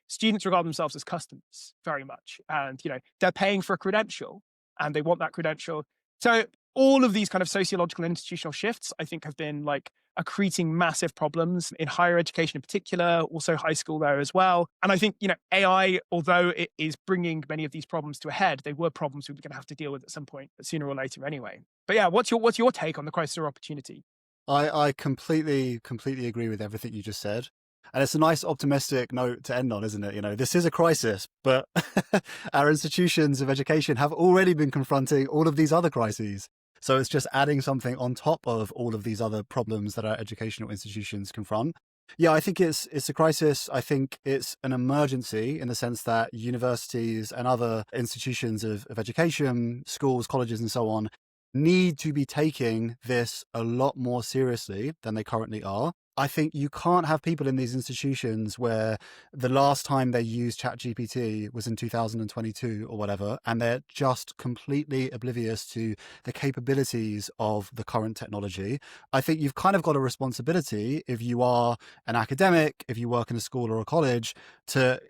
students regard themselves as customers very much. And, they're paying for a credential and they want that credential. So all of these kind of sociological and institutional shifts, I think, have been like accreting massive problems in higher education in particular, also high school there as well. And I think, AI, although it is bringing many of these problems to a head, they were problems we were going to have to deal with at some point, sooner or later anyway. But yeah, what's your take on the crisis or opportunity? I completely agree with everything you just said. And it's a nice optimistic note to end on, isn't it? This is a crisis, but our institutions of education have already been confronting all of these other crises. So it's just adding something on top of all of these other problems that our educational institutions confront. Yeah, I think it's a crisis. I think it's an emergency in the sense that universities and other institutions of education, schools, colleges, and so on, need to be taking this a lot more seriously than they currently are. I think you can't have people in these institutions where the last time they used ChatGPT was in 2022 or whatever, and they're just completely oblivious to the capabilities of the current technology. I think you've kind of got a responsibility, if you are an academic, if you work in a school or a college, to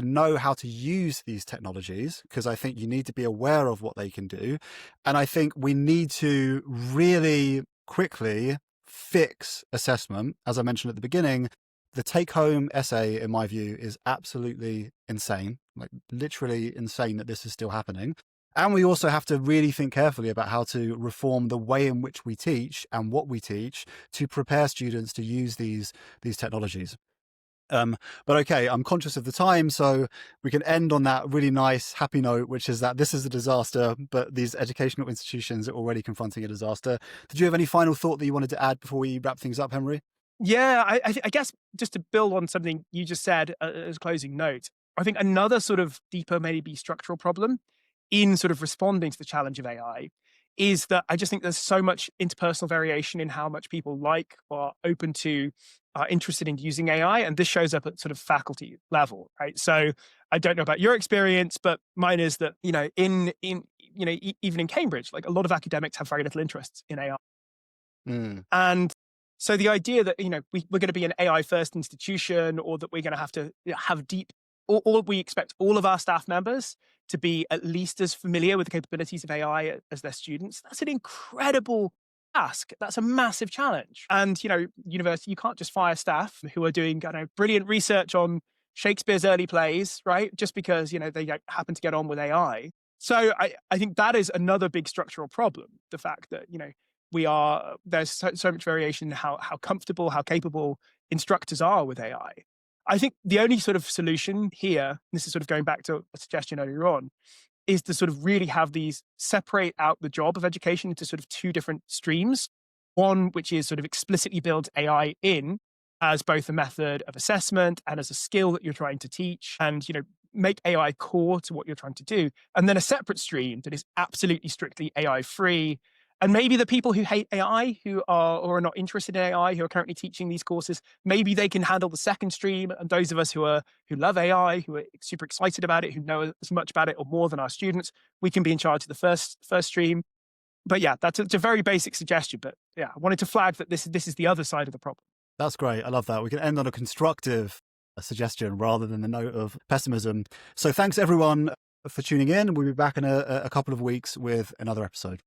know how to use these technologies, because I think you need to be aware of what they can do. And I think we need to really quickly fix assessment. As I mentioned at the beginning, the take-home essay, in my view, is absolutely insane, like literally insane that this is still happening. And we also have to really think carefully about how to reform the way in which we teach and what we teach to prepare students to use these technologies. But okay, I'm conscious of the time, so we can end on that really nice, happy note, which is that this is a disaster, but these educational institutions are already confronting a disaster. Did you have any final thought that you wanted to add before we wrap things up, Henry? Yeah, I guess just to build on something you just said as a closing note, I think another sort of deeper, maybe structural problem in sort of responding to the challenge of AI is that I just think there's so much interpersonal variation in how much people like or are open to, are interested in using AI. And this shows up at sort of faculty level, right? So I don't know about your experience, but mine is that, even in Cambridge, like a lot of academics have very little interest in AI. Mm. And So the idea that, we're going to be an AI first institution, or that we're going to have to have deep, or we expect all of our staff members to be at least as familiar with the capabilities of AI as their students, that's an incredible ask. That's a massive challenge. And, university, you can't just fire staff who are doing brilliant research on Shakespeare's early plays, right? Just because, they happen to get on with AI. So I think that is another big structural problem. The fact that, there's so much variation in how comfortable, how capable instructors are with AI. I think the only sort of solution here, this is sort of going back to a suggestion earlier on, is to sort of really have these separate out the job of education into sort of two different streams. One, which is sort of explicitly builds AI in as both a method of assessment and as a skill that you're trying to teach, and, make AI core to what you're trying to do. And then a separate stream that is absolutely strictly AI free. And maybe the people who hate AI, who are or are not interested in AI, who are currently teaching these courses, maybe they can handle the second stream. And those of us who love AI, who are super excited about it, who know as much about it or more than our students, we can be in charge of the first stream. But yeah, it's a very basic suggestion. But yeah, I wanted to flag that this is the other side of the problem. That's great. I love that. We can end on a constructive suggestion rather than the note of pessimism. So thanks everyone for tuning in. We'll be back in a couple of weeks with another episode.